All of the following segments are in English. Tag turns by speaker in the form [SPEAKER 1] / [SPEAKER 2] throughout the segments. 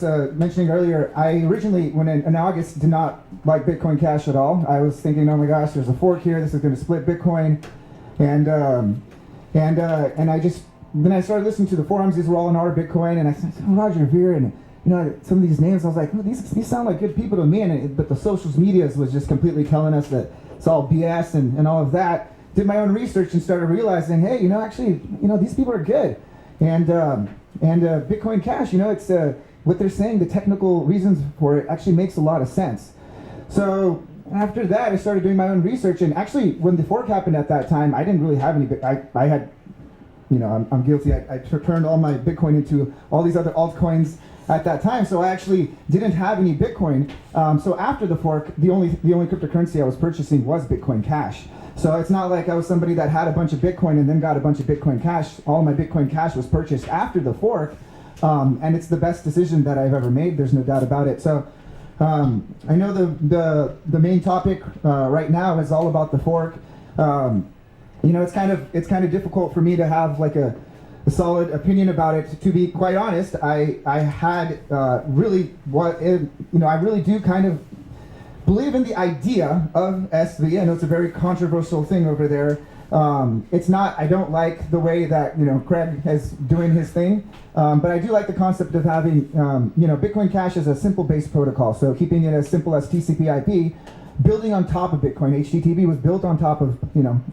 [SPEAKER 1] Mentioning earlier, I originally, when in August, did not like Bitcoin Cash at all. I was thinking, oh my gosh, there's a fork here. This is going to split Bitcoin, and I just then I started listening to the forums. These were all in our Bitcoin, and I said, oh, Roger Ver, and some of these names. I was like, oh, these sound like good people to me, but the social medias was just completely telling us that it's all BS and all of that. Did my own research and started realizing, hey, actually, these people are good, and Bitcoin Cash, it's what they're saying, the technical reasons for it actually makes a lot of sense. So after that, I started doing my own research, and actually, when the fork happened at that time, I didn't really have any. I had, I'm guilty. I turned all my Bitcoin into all these other altcoins at that time, so I actually didn't have any Bitcoin. So after the fork, the only cryptocurrency I was purchasing was Bitcoin Cash. So it's not like I was somebody that had a bunch of Bitcoin and then got a bunch of Bitcoin Cash. All my Bitcoin Cash was purchased after the fork, and it's the best decision that I've ever made. There's no doubt about it. So I know the main topic right now is all about the fork. It's kind of difficult for me to have like a solid opinion about it. To be quite honest, I had really I really do kind of believe in the idea of SV. I know it's a very controversial thing over there. It's not, I don't like the way that, Craig is doing his thing, but I do like the concept of having, Bitcoin Cash as a simple base protocol. So keeping it as simple as TCP/IP, building on top of Bitcoin. HTTP was built on top of,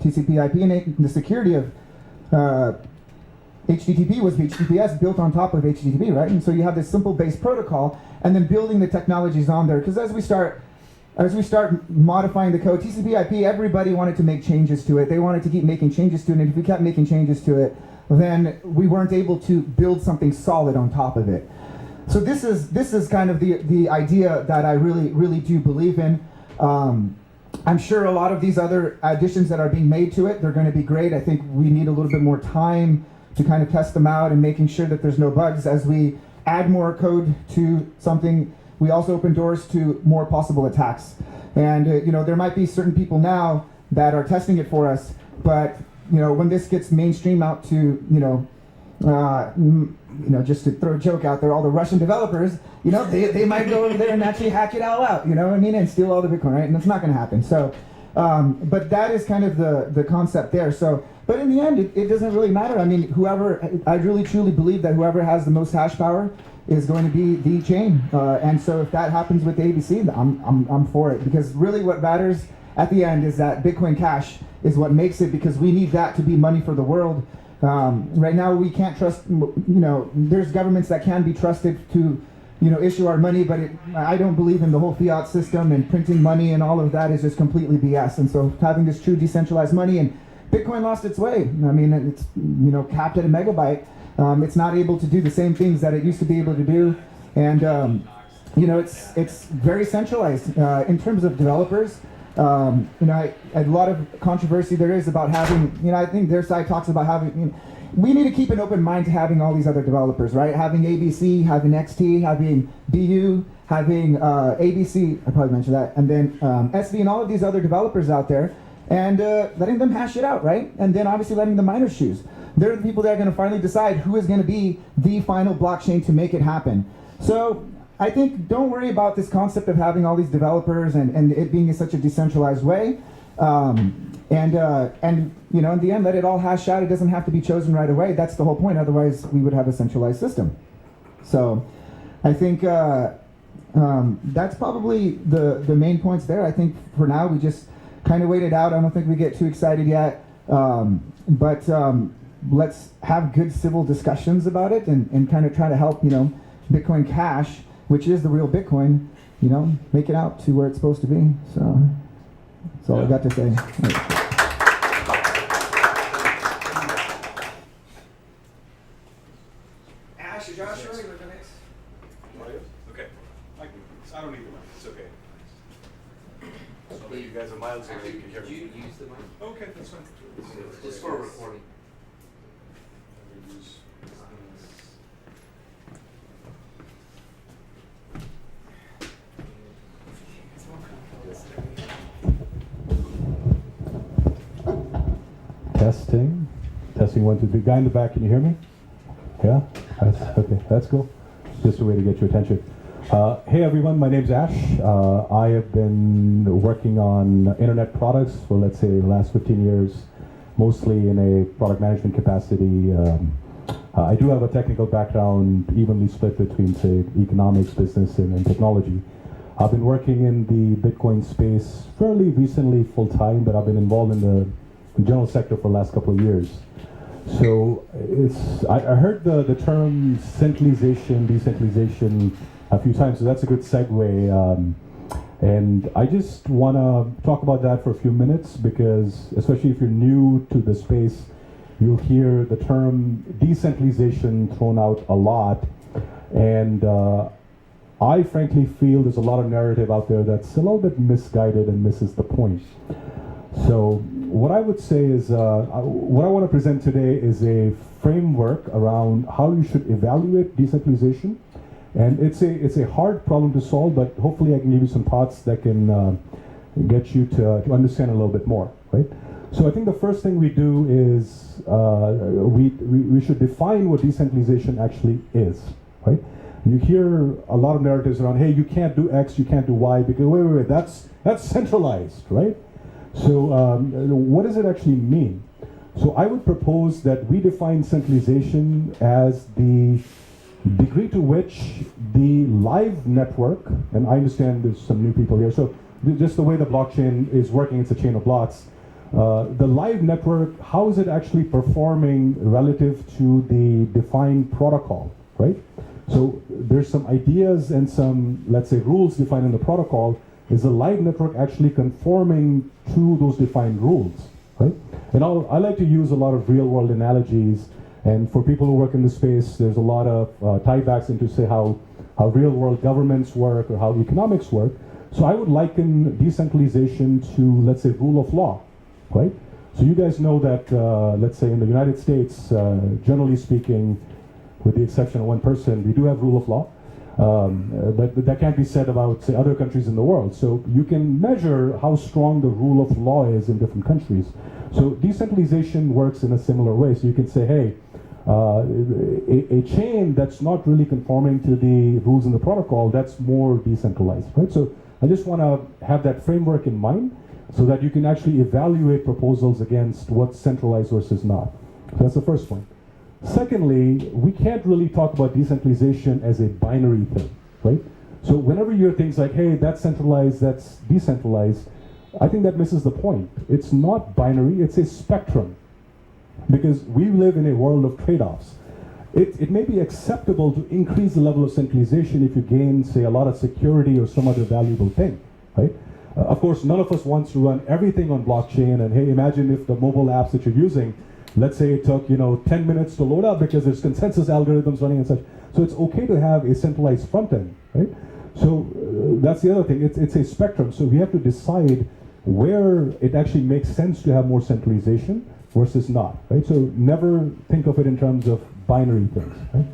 [SPEAKER 1] TCP/IP, and the security of HTTP was HTTPS built on top of HTTP, right? And so you have this simple base protocol, and then building the technologies on there. Because as we start modifying the code, TCP/IP, everybody wanted to make changes to it. They wanted to keep making changes to it, and if we kept making changes to it, then we weren't able to build something solid on top of it. So this is kind of the idea that I really do believe in. I'm sure a lot of these other additions that are being made to it, they're going to be great. I think we need a little bit more time to kind of test them out and making sure that there's no bugs as we add more code to something. We also open doors to more possible attacks. And there might be certain people now that are testing it for us, but when this gets mainstream out to just to throw a joke out there, all the Russian developers, they might go over there and actually hack it all out, and steal all the Bitcoin, right? And it's not going to happen. So, but that is kind of the concept there. So, but in the end, it doesn't really matter. I mean, I really truly believe that whoever has the most hash power is going to be the chain, and so if that happens with ABC, I'm for it, because really what matters at the end is that Bitcoin Cash is what makes it, because we need that to be money for the world. Right now we can't trust, there's governments that can be trusted to issue our money, but I don't believe in the whole fiat system, and printing money and all of that is just completely BS. And so having this true decentralized money, and Bitcoin lost its way. I mean, it's capped at a megabyte. It's not able to do the same things that it used to be able to do, and it's very centralized in terms of developers. A lot of controversy there is about having. I think their side talks about having. We need to keep an open mind to having all these other developers, right? Having ABC, having XT, having BU, having ABC. I probably mentioned that, and then SV and all of these other developers out there, and letting them hash it out, right? And then obviously letting the miners choose. They're the people that are going to finally decide who is going to be the final blockchain to make it happen. So I think don't worry about this concept of having all these developers and it being in such a decentralized way. In the end, let it all hash out. It doesn't have to be chosen right away. That's the whole point. Otherwise, we would have a centralized system. So I think that's probably the main points there. I think for now, we just kind of wait it out. I don't think we get too excited yet. But let's have good civil discussions about it and kind of try to help, Bitcoin Cash, which is the real Bitcoin, make it out to where it's supposed to be. So that's all I got to say.
[SPEAKER 2] Ash, Joshua, you look next.
[SPEAKER 3] Okay. I don't need the mic. It's okay. I'll make you guys a mild so that you can hear me.
[SPEAKER 2] Could you use the mic?
[SPEAKER 3] Okay, that's fine.
[SPEAKER 2] Just for recording.
[SPEAKER 4] Testing 1 2 3. Guy in the back, can you hear me? Yeah, okay, that's cool. just a way to get your attention. Hey everyone, my name's Ash. I have been working on internet products for, let's say, the last 15 years, mostly in a product management capacity. I do have a technical background, evenly split between, say, economics, business, and technology. I've been working in the Bitcoin space fairly recently, full-time, but I've been involved in the general sector for the last couple of years. So I heard the term centralization, decentralization a few times, so that's a good segue. And I just want to talk about that for a few minutes because, especially if you're new to the space, you'll hear the term decentralization thrown out a lot. And I frankly feel there's a lot of narrative out there that's a little bit misguided and misses the point. So what I would say is, what I want to present today is a framework around how you should evaluate decentralization. And it's a hard problem to solve, but hopefully I can give you some thoughts that can get you to understand a little bit more, right? So I think the first thing we do is we should define what decentralization actually is, right? You hear a lot of narratives around, hey, you can't do X, you can't do Y, because wait, that's centralized, right? So what does it actually mean? So I would propose that we define centralization as the degree to which the live network, and I understand there's some new people here, so just the way the blockchain is working, it's a chain of blocks. The live network, how is it actually performing relative to the defined protocol, right? So there's some ideas and some, let's say, rules defined in the protocol. Is the live network actually conforming to those defined rules, right? And I like to use a lot of real-world analogies, and for people who work in the space, there's a lot of tiebacks into, say, how real-world governments work or how economics work. So I would liken decentralization to, let's say, rule of law, right? So you guys know that, let's say, in the United States, generally speaking, with the exception of one person, we do have rule of law. But that can't be said about, say, other countries in the world. So you can measure how strong the rule of law is in different countries. So decentralization works in a similar way. So you can say, hey, a chain that's not really conforming to the rules in the protocol, that's more decentralized, right? So I just want to have that framework in mind so that you can actually evaluate proposals against what's centralized versus not. So that's the first point. Secondly, we can't really talk about decentralization as a binary thing, right? So whenever you hear things like, hey, that's centralized, that's decentralized, I think that misses the point. It's not binary, it's a spectrum. Because we live in a world of trade-offs. It may be acceptable to increase the level of centralization if you gain, say, a lot of security or some other valuable thing, right? Of course, none of us wants to run everything on blockchain, and hey, imagine if the mobile apps that you're using, let's say it took 10 minutes to load up because there's consensus algorithms running and such. So it's okay to have a centralized front end, right? So that's the other thing. It's a spectrum. So we have to decide where it actually makes sense to have more centralization versus not, right? So never think of it in terms of binary things, right?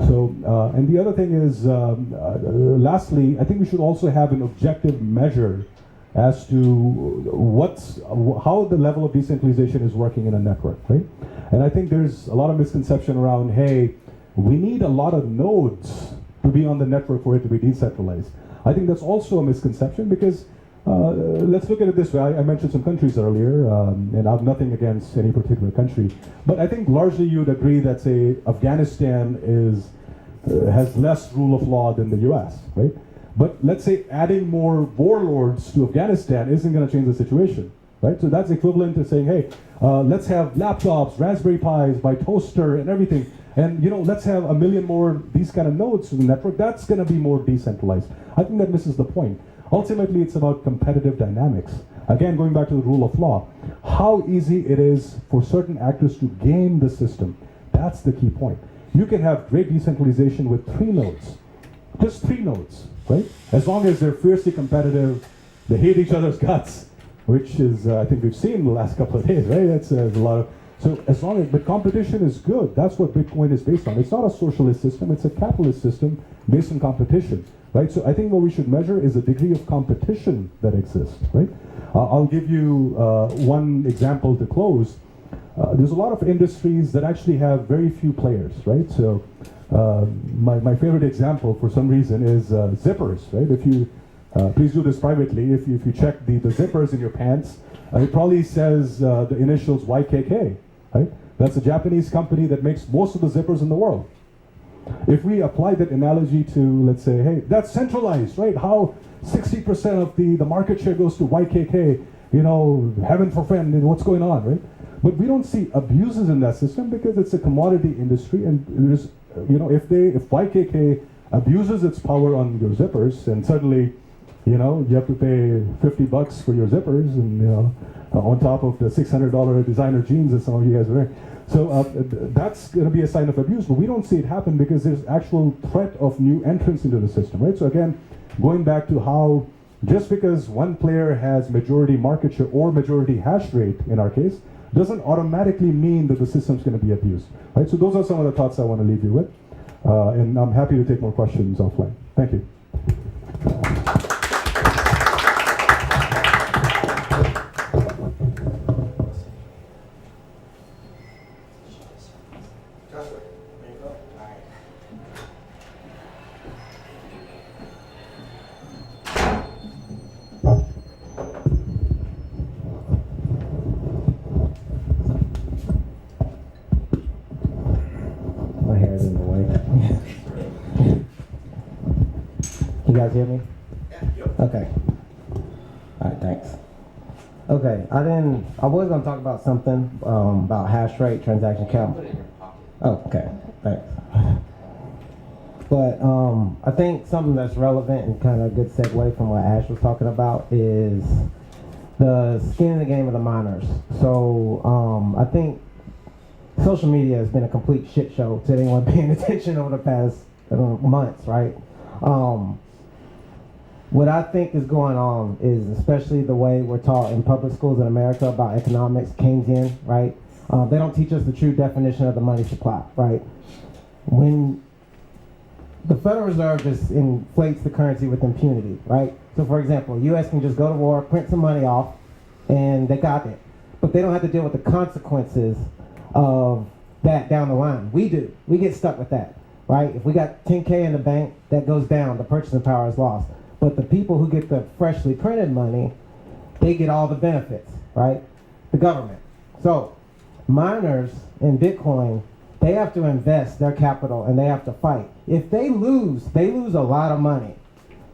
[SPEAKER 4] So and the other thing is, lastly, I think we should also have an objective measure as to how the level of decentralization is working in a network, right? And I think there's a lot of misconception around, hey, we need a lot of nodes to be on the network for it to be decentralized. I think that's also a misconception because let's look at it this way. I mentioned some countries earlier, and I have nothing against any particular country, but I think largely you'd agree that, say, Afghanistan has less rule of law than the US, right? But let's say adding more warlords to Afghanistan isn't going to change the situation, right? So that's equivalent to saying, hey, let's have laptops, Raspberry Pis, by toaster and everything. And let's have 1 million more these kind of nodes to the network. That's going to be more decentralized. I think that misses the point. Ultimately, it's about competitive dynamics. Again, going back to the rule of law, how easy it is for certain actors to game the system. That's the key point. You can have great decentralization with 3 nodes, just 3 nodes. Right? As long as they're fiercely competitive, they hate each other's guts, which is, I think we've seen in the last couple of days, right? That's a lot of, so as long as, but competition is good. That's what Bitcoin is based on. It's not a socialist system, it's a capitalist system based on competition, right? So I think what we should measure is the degree of competition that exists, right? I'll give you one example to close. There's a lot of industries that actually have very few players, right? So My favorite example, for some reason, is zippers, right? If you please do this privately. If you check the zippers in your pants, it probably says the initials YKK, right? That's a Japanese company that makes most of the zippers in the world. If we apply that analogy to, let's say, hey, that's centralized, right? How 60% of the market share goes to YKK, you know, heaven forfend, what's going on, right? But we don't see abuses in that system because it's a commodity industry, and there's, you know, if YKK abuses its power on your zippers, and suddenly, you know, you have to pay $50 for your zippers, and you know, on top of the $600 designer jeans that some of you guys wear. So that's going to be a sign of abuse, but we don't see it happen because there's actual threat of new entrants into the system, right? So again, going back to how just because one player has majority market share or majority hash rate in our case, doesn't automatically mean that the system's going to be abused, right? So those are some of the thoughts I want to leave you with, and I'm happy to take more questions offline. Thank you.
[SPEAKER 5] My hair's in the way. You guys hear me? Okay. All right, thanks. Okay, I was gonna talk about something about hash rate, transaction count. Oh, okay, thanks. But I think something that's relevant and kind of a good segue from what Ash was talking about is the skin in the game of the miners. So I think social media has been a complete shit show to anyone paying attention over the past months, right? What I think is going on is, especially the way we're taught in public schools in America about economics, Keynesian, right? They don't teach us the true definition of the money supply, right? When the Federal Reserve just inflates the currency with impunity, right? So for example, U.S. can just go to war, print some money off, and they got it. But they don't have to deal with the consequences of that down the line. We do. We get stuck with that, right? If we got 10K in the bank, that goes down, the purchasing power is lost. But the people who get the freshly printed money, they get all the benefits, right? The government. So miners in Bitcoin, they have to invest their capital and they have to fight. If they lose a lot of money.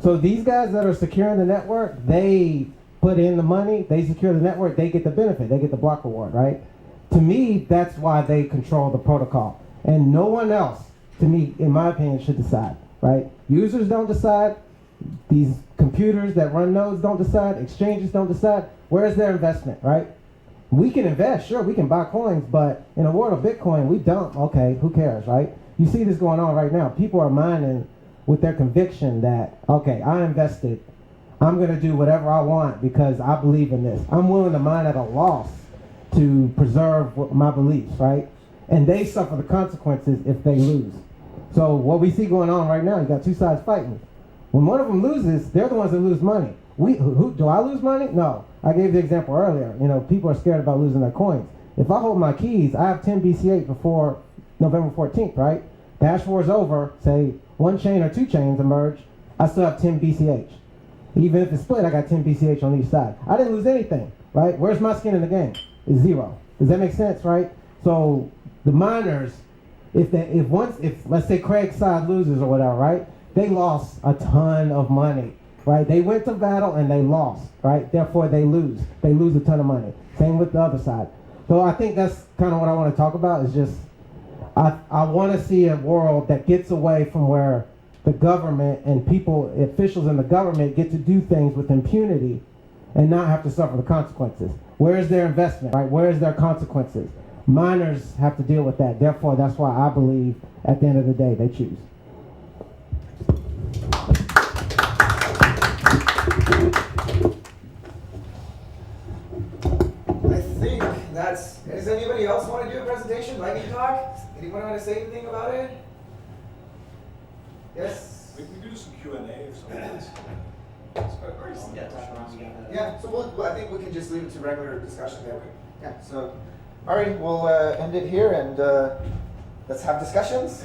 [SPEAKER 5] So these guys that are securing the network, they put in the money, they secure the network, they get the benefit, they get the block reward, right? To me, that's why they control the protocol. And no one else, to me, in my opinion, should decide, right? Users don't decide. These computers that run nodes don't decide. Exchanges don't decide. Where's their investment, right? We can invest, sure, we can buy coins, but in a world of Bitcoin, we dump. Okay, who cares, right? You see this going on right now. People are mining with their conviction that, okay, I invested. I'm going to do whatever I want because I believe in this. I'm willing to mine at a loss to preserve my beliefs, right? And they suffer the consequences if they lose. So what we see going on right now, you got two sides fighting. When one of them loses, they're the ones that lose money. Do I lose money? No. I gave the example earlier. You know, people are scared about losing their coins. If I hold my keys, I have 10 BCH before November 14th, right? The hash war is over, say one chain or two chains emerge, I still have 10 BCH. Even if it's split, I got 10 BCH on each side. I didn't lose anything, right? Where's my skin in the game? It's zero. Does that make sense, right? So the miners, if let's say Craig's side loses or whatever, right? They lost a ton of money, right? They went to battle and they lost, right? Therefore they lose. They lose a ton of money. Same with the other side. So I think that's kind of what I want to talk about is just, I want to see a world that gets away from where the government and officials in the government get to do things with impunity and not have to suffer the consequences. Where is their investment, right? Where is their consequences? Miners have to deal with that. Therefore, that's why I believe at the end of the day, they choose.
[SPEAKER 1] I think that's. Does anybody else want to do a presentation? Lightning talk? Anyone want to say anything about it? Yes.
[SPEAKER 3] We can do some Q&A if someone wants.
[SPEAKER 1] Yeah. So I think we can just leave it to regular discussion there. Yeah. So, all right, we'll end it here, and Let's have discussions.